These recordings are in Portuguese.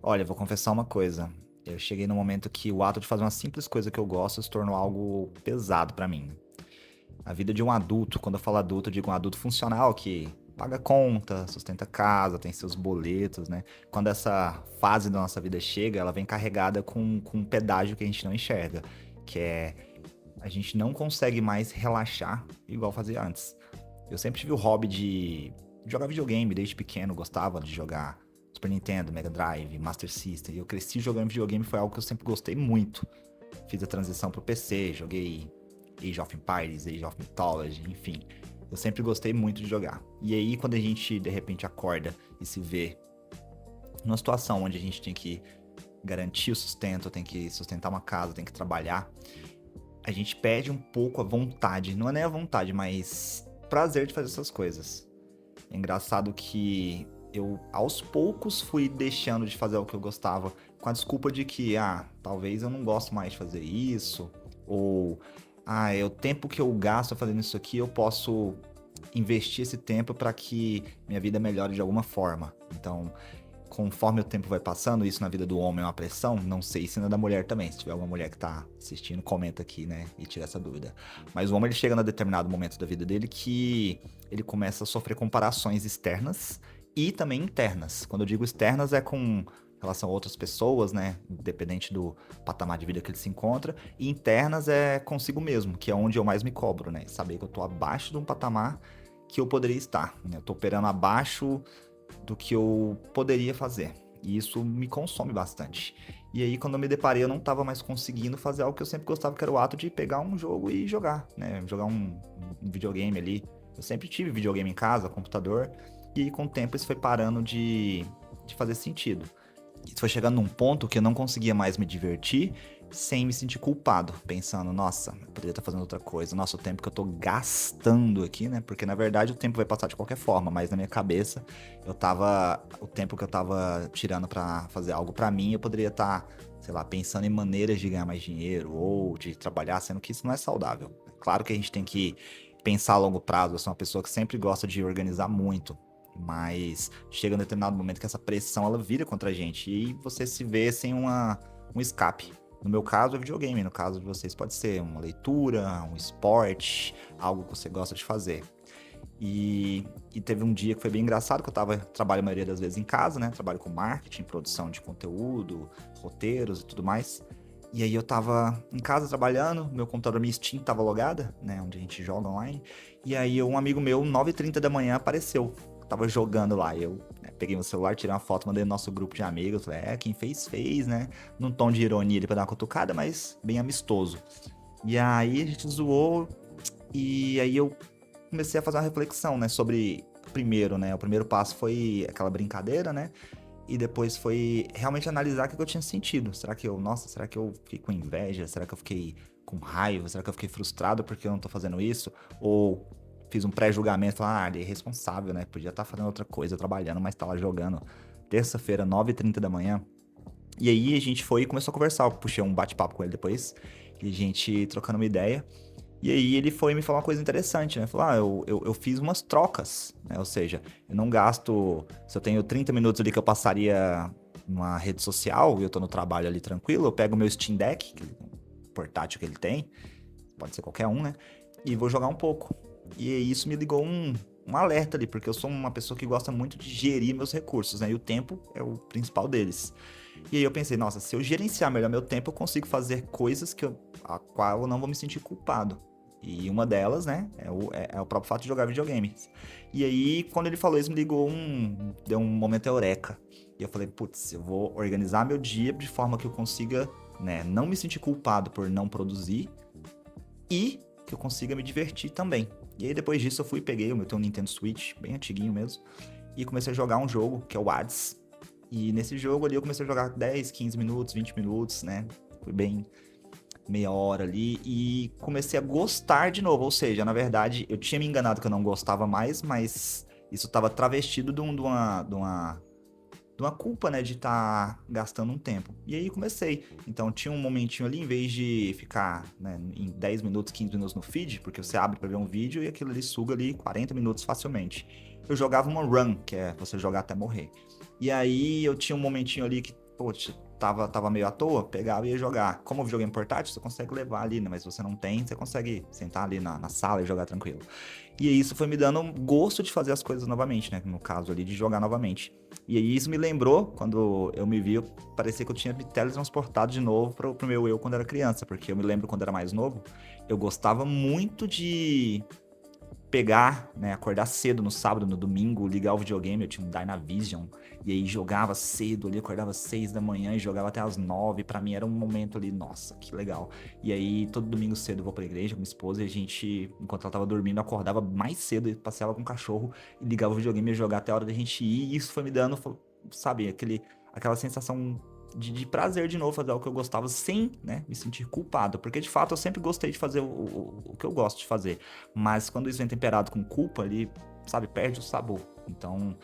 Olha, vou confessar uma coisa. Eu cheguei num momento que o ato de fazer uma simples coisa que eu gosto se tornou algo pesado pra mim. A vida de um adulto, quando eu falo adulto, eu digo um adulto funcional que paga conta, sustenta casa, tem seus boletos, né? Quando essa fase da nossa vida chega, ela vem carregada com um pedágio que a gente não enxerga, que é a gente não consegue mais relaxar igual fazia antes. Eu sempre tive o hobby de jogar videogame desde pequeno, gostava de jogar Super Nintendo, Mega Drive, Master System. E eu cresci jogando videogame, foi algo que eu sempre gostei muito. Fiz a transição pro PC, joguei Age of Empires, Age of Mythology, enfim. Eu sempre gostei muito de jogar. E aí, quando a gente de repente acorda e se vê numa situação onde a gente tem que garantir o sustento, tem que sustentar uma casa, tem que trabalhar, a gente perde um pouco a vontade, não é nem a vontade, mas prazer de fazer essas coisas. É engraçado que eu, aos poucos, fui deixando de fazer o que eu gostava, com a desculpa de que, talvez eu não gosto mais de fazer isso, ou, é o tempo que eu gasto fazendo isso aqui, eu posso investir esse tempo para que minha vida melhore de alguma forma. Então, conforme o tempo vai passando, isso na vida do homem é uma pressão, não sei se na da mulher também. Se tiver alguma mulher que tá assistindo, comenta aqui, né, e tira essa dúvida. Mas o homem, ele chega num determinado momento da vida dele que ele começa a sofrer comparações externas e também internas. Quando eu digo externas, é com relação a outras pessoas, né, independente do patamar de vida que ele se encontra, e internas é consigo mesmo, que é onde eu mais me cobro, né, saber que eu tô abaixo de um patamar que eu poderia estar, né, eu tô operando abaixo do que eu poderia fazer. E isso me consome bastante. E aí, quando eu me deparei, eu não estava mais conseguindo fazer algo que eu sempre gostava, que era o ato de pegar um jogo e jogar, né? Jogar um videogame ali. Eu sempre tive videogame em casa, computador, e aí, com o tempo isso foi parando de fazer sentido. Isso foi chegando num ponto que eu não conseguia mais me divertir sem me sentir culpado, pensando, nossa, eu poderia estar fazendo outra coisa, nossa, o tempo que eu tô gastando aqui, né? Porque na verdade o tempo vai passar de qualquer forma, mas na minha cabeça o tempo que eu tava tirando pra fazer algo pra mim, eu poderia estar, sei lá, pensando em maneiras de ganhar mais dinheiro ou de trabalhar, sendo que isso não é saudável. Claro que a gente tem que pensar a longo prazo, eu sou uma pessoa que sempre gosta de organizar muito, mas chega um determinado momento que essa pressão ela vira contra a gente e você se vê sem um escape. No meu caso é videogame, no caso de vocês pode ser uma leitura, um esporte, algo que você gosta de fazer. E teve um dia que foi bem engraçado, que trabalho a maioria das vezes em casa, né? Trabalho com marketing, produção de conteúdo, roteiros e tudo mais. E aí eu tava em casa trabalhando, meu computador, minha Steam tava logada, né? Onde a gente joga online. E aí um amigo meu, 9h30 da manhã, apareceu. Tava jogando lá. Eu, né, peguei meu celular, tirei uma foto, mandei no nosso grupo de amigos. Falei, quem fez, fez, né? Num tom de ironia ali pra dar uma cutucada, mas bem amistoso. E aí a gente zoou, e aí eu comecei a fazer uma reflexão, né, sobre primeiro, né, o primeiro passo foi aquela brincadeira, né, e depois foi realmente analisar o que eu tinha sentido. Será que eu fiquei com inveja? Será que eu fiquei com raiva? Será que eu fiquei frustrado porque eu não tô fazendo isso? Ou fiz um pré-julgamento, falar, ele é irresponsável, né, podia estar fazendo outra coisa, trabalhando, mas tá lá jogando. Terça-feira, 9h30 da manhã. E aí a gente foi e começou a conversar, eu puxei um bate-papo com ele depois, e a gente trocando uma ideia. E aí ele foi me falar uma coisa interessante, né? Falou, eu fiz umas trocas, né? Ou seja, eu não gasto... Se eu tenho 30 minutos ali que eu passaria numa rede social e eu tô no trabalho ali tranquilo, eu pego o meu Steam Deck, o portátil que ele tem, pode ser qualquer um, né? E vou jogar um pouco. E isso me ligou um alerta ali, porque eu sou uma pessoa que gosta muito de gerir meus recursos, né? E o tempo é o principal deles. E aí eu pensei, nossa, se eu gerenciar melhor meu tempo, eu consigo fazer coisas a qual eu não vou me sentir culpado. E uma delas, né, é o próprio fato de jogar videogames. E aí, quando ele falou isso, me ligou deu um momento eureka. E eu falei, putz, eu vou organizar meu dia de forma que eu consiga, né, não me sentir culpado por não produzir e que eu consiga me divertir também. E aí, depois disso, eu fui e peguei o meu Nintendo Switch, bem antiguinho mesmo, e comecei a jogar um jogo, que é o Hades. E nesse jogo ali eu comecei a jogar 10, 15 minutos, 20 minutos, né? Fui bem meia hora ali e comecei a gostar de novo. Ou seja, na verdade, eu tinha me enganado que eu não gostava mais, mas isso estava travestido de uma culpa, né, de estar gastando um tempo. E aí comecei. Então tinha um momentinho ali, em vez de ficar, né, em 10 minutos, 15 minutos no feed, porque você abre para ver um vídeo e aquilo ali suga ali 40 minutos facilmente. Eu jogava uma run, que é você jogar até morrer. E aí eu tinha um momentinho ali que putz, tava meio à toa, pegava e ia jogar. Como o videogame portátil, você consegue levar ali, né? Mas se você não tem, você consegue sentar ali na sala e jogar tranquilo. E aí isso foi me dando um gosto de fazer as coisas novamente, né? No caso ali, de jogar novamente. E aí isso me lembrou, quando eu me vi, parecia que eu tinha me teletransportado de novo pro meu eu quando era criança. Porque eu me lembro quando era mais novo, eu gostava muito de pegar, né, acordar cedo no sábado, no domingo, ligar o videogame, eu tinha um Dynavision, e aí jogava cedo ali, acordava 6 da manhã e jogava até as 9, pra mim era um momento ali, nossa, que legal. E aí todo domingo cedo eu vou pra igreja com minha esposa e a gente, enquanto ela tava dormindo, eu acordava mais cedo e passeava com o cachorro e ligava o videogame e ia jogar até a hora da gente ir, e isso foi me dando, sabe, aquela sensação de prazer de novo fazer algo que eu gostava sem, né, me sentir culpado, porque de fato eu sempre gostei de fazer o que eu gosto de fazer, mas quando isso vem temperado com culpa, ele, sabe, perde o sabor. Então,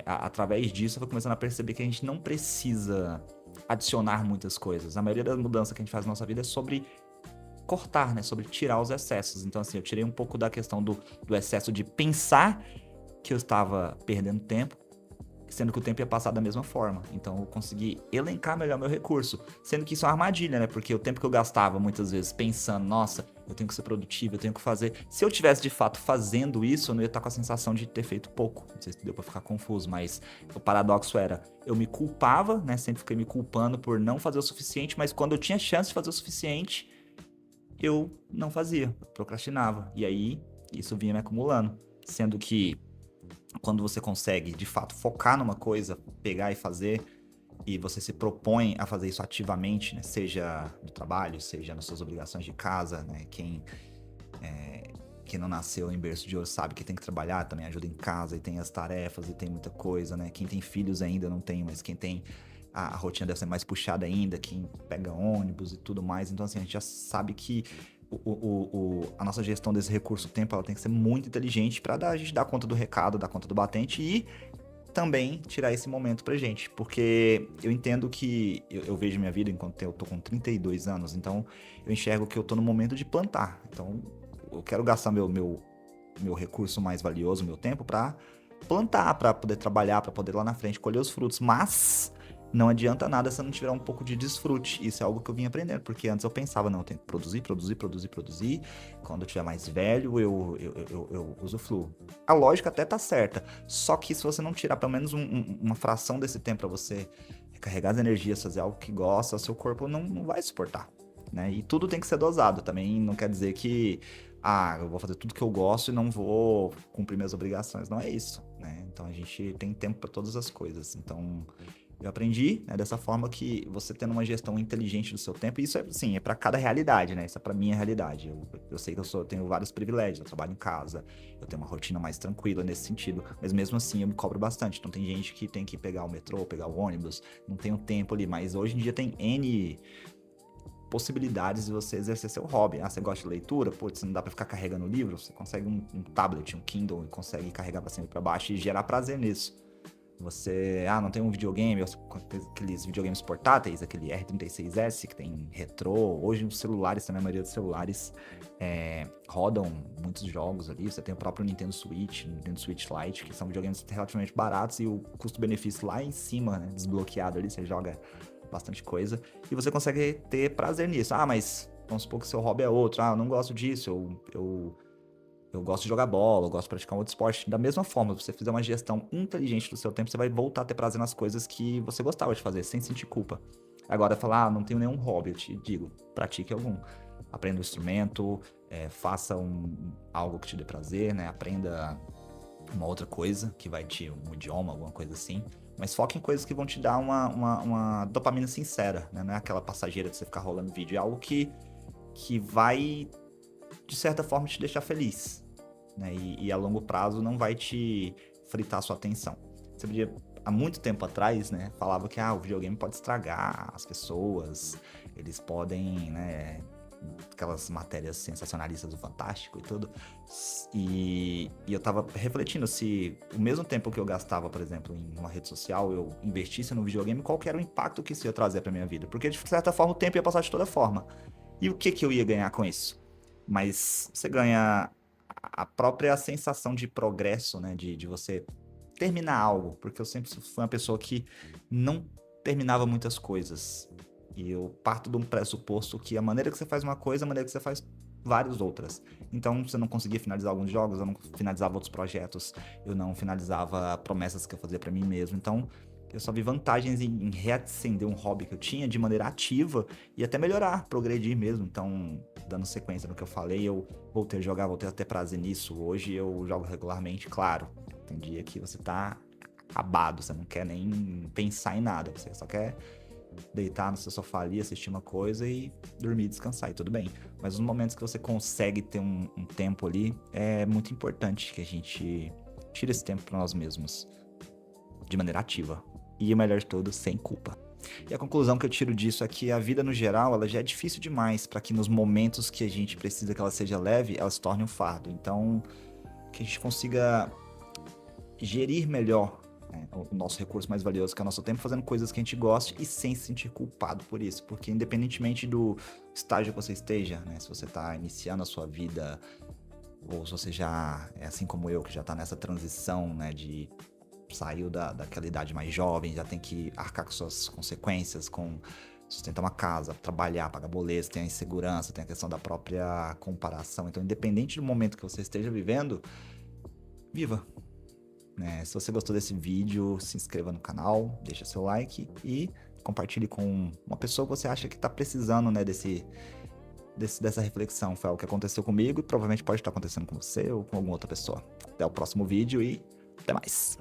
através disso, eu vou começando a perceber que a gente não precisa adicionar muitas coisas. A maioria das mudanças que a gente faz na nossa vida é sobre cortar, né? Sobre tirar os excessos. Então, assim, eu tirei um pouco da questão do excesso de pensar que eu estava perdendo tempo, sendo que o tempo ia passar da mesma forma. Então eu consegui elencar melhor meu recurso, sendo que isso é uma armadilha, né? Porque o tempo que eu gastava muitas vezes pensando, nossa, eu tenho que ser produtivo, eu tenho que fazer. Se eu tivesse de fato fazendo isso, eu não ia estar com a sensação de ter feito pouco. Não sei se deu pra ficar confuso, mas o paradoxo era, eu me culpava, né? Sempre fiquei me culpando por não fazer o suficiente, mas quando eu tinha chance de fazer o suficiente, eu não fazia, procrastinava. E aí isso vinha me acumulando, sendo que quando você consegue, de fato, focar numa coisa, pegar e fazer, e você se propõe a fazer isso ativamente, né? Seja no trabalho, seja nas suas obrigações de casa, né? Quem não nasceu em berço de ouro sabe que tem que trabalhar, também ajuda em casa, e tem as tarefas, e tem muita coisa, né? Quem tem filhos ainda não tem, mas quem tem a rotina deve ser mais puxada ainda, quem pega ônibus e tudo mais. Então, assim, a gente já sabe que a nossa gestão desse recurso tempo ela tem que ser muito inteligente para a gente dar conta do recado, dar conta do batente e também tirar esse momento pra gente. Porque eu entendo que eu vejo minha vida enquanto eu tô com 32 anos, então eu enxergo que eu tô no momento de plantar. Então eu quero gastar meu recurso mais valioso, meu tempo, para plantar, para poder trabalhar, para poder lá na frente colher os frutos. Mas não adianta nada se eu não tiver um pouco de desfrute. Isso é algo que eu vim aprendendo, porque antes eu pensava, não, eu tenho que produzir, produzir, produzir, produzir. Quando eu tiver mais velho, eu usufruo. A lógica até tá certa. Só que se você não tirar pelo menos uma fração desse tempo para você recarregar as energias, fazer algo que gosta, seu corpo não vai suportar. Né? E tudo tem que ser dosado. Também não quer dizer que eu vou fazer tudo que eu gosto e não vou cumprir minhas obrigações. Não é isso, né? Então a gente tem tempo para todas as coisas. Então eu aprendi, né, dessa forma que você tendo uma gestão inteligente do seu tempo, e isso é, assim, é para cada realidade, né? Isso é para minha realidade. Eu sei que tenho vários privilégios, eu trabalho em casa, eu tenho uma rotina mais tranquila nesse sentido, mas mesmo assim eu me cobro bastante. Então tem gente que tem que pegar o metrô, pegar o ônibus, não tem um tempo ali, mas hoje em dia tem N possibilidades de você exercer seu hobby. Você gosta de leitura? Putz, não dá pra ficar carregando livro? Você consegue um tablet, um Kindle, e consegue carregar pra cima e pra baixo e gerar prazer nisso. Você, não tem um videogame, aqueles videogames portáteis, aquele R36S que tem retrô. Hoje os celulares também, a maioria dos celulares rodam muitos jogos ali. Você tem o próprio Nintendo Switch Lite, que são videogames relativamente baratos e o custo-benefício lá em cima, né, desbloqueado ali, você joga bastante coisa, e você consegue ter prazer nisso. Mas vamos supor que seu hobby é outro. Eu não gosto disso, eu gosto de jogar bola, eu gosto de praticar um outro esporte. Da mesma forma, se você fizer uma gestão inteligente do seu tempo, você vai voltar a ter prazer nas coisas que você gostava de fazer, sem sentir culpa. Agora, falar, não tenho nenhum hobby, eu te digo, pratique algum. Aprenda um instrumento, faça algo que te dê prazer, né? Aprenda uma outra coisa que vai um idioma, alguma coisa assim. Mas foque em coisas que vão te dar uma dopamina sincera, né? Não é aquela passageira de você ficar rolando vídeo. É algo que vai, de certa forma, te deixar feliz. Né? E a longo prazo não vai te fritar a sua atenção. Você podia, há muito tempo atrás, né? Falava que o videogame pode estragar as pessoas. Eles podem, né? Aquelas matérias sensacionalistas do Fantástico e tudo. E eu tava refletindo se o mesmo tempo que eu gastava, por exemplo, em uma rede social, eu investisse no videogame, qual que era o impacto que isso ia trazer pra minha vida. Porque, de certa forma, o tempo ia passar de toda forma. E o que eu ia ganhar com isso? Mas você ganha a própria sensação de progresso, né? De você terminar algo. Porque eu sempre fui uma pessoa que não terminava muitas coisas. E eu parto de um pressuposto que a maneira que você faz uma coisa é a maneira que você faz várias outras. Então, você não conseguia finalizar alguns jogos, eu não finalizava outros projetos, eu não finalizava promessas que eu fazia pra mim mesmo. Então, eu só vi vantagens em reacender um hobby que eu tinha de maneira ativa e até melhorar, progredir mesmo. Então, dando sequência no que eu falei, eu voltei a jogar, voltei a ter prazer nisso. Hoje eu jogo regularmente, claro. Tem dia que você tá acabado, você não quer nem pensar em nada, você só quer deitar no seu sofá ali, assistir uma coisa e dormir, descansar, e tudo bem. Mas nos momentos que você consegue ter um tempo ali, é muito importante que a gente tire esse tempo para nós mesmos, de maneira ativa. E o melhor de tudo, sem culpa. E a conclusão que eu tiro disso é que a vida no geral, ela já é difícil demais para que nos momentos que a gente precisa que ela seja leve, ela se torne um fardo. Então, que a gente consiga gerir melhor, né, o nosso recurso mais valioso, que é o nosso tempo, fazendo coisas que a gente goste e sem se sentir culpado por isso. Porque independentemente do estágio que você esteja, né, se você está iniciando a sua vida, ou se você já é assim como eu, que já está nessa transição, né, de saiu daquela idade mais jovem, já tem que arcar com suas consequências, com sustentar uma casa, trabalhar, pagar boletos, tem a insegurança, tem a questão da própria comparação. Então, independente do momento que você esteja vivendo, viva, né? Se você gostou desse vídeo, se inscreva no canal, deixa seu like e compartilhe com uma pessoa que você acha que está precisando, né, dessa reflexão. Foi algo que aconteceu comigo e provavelmente pode estar acontecendo com você ou com alguma outra pessoa. Até o próximo vídeo e até mais!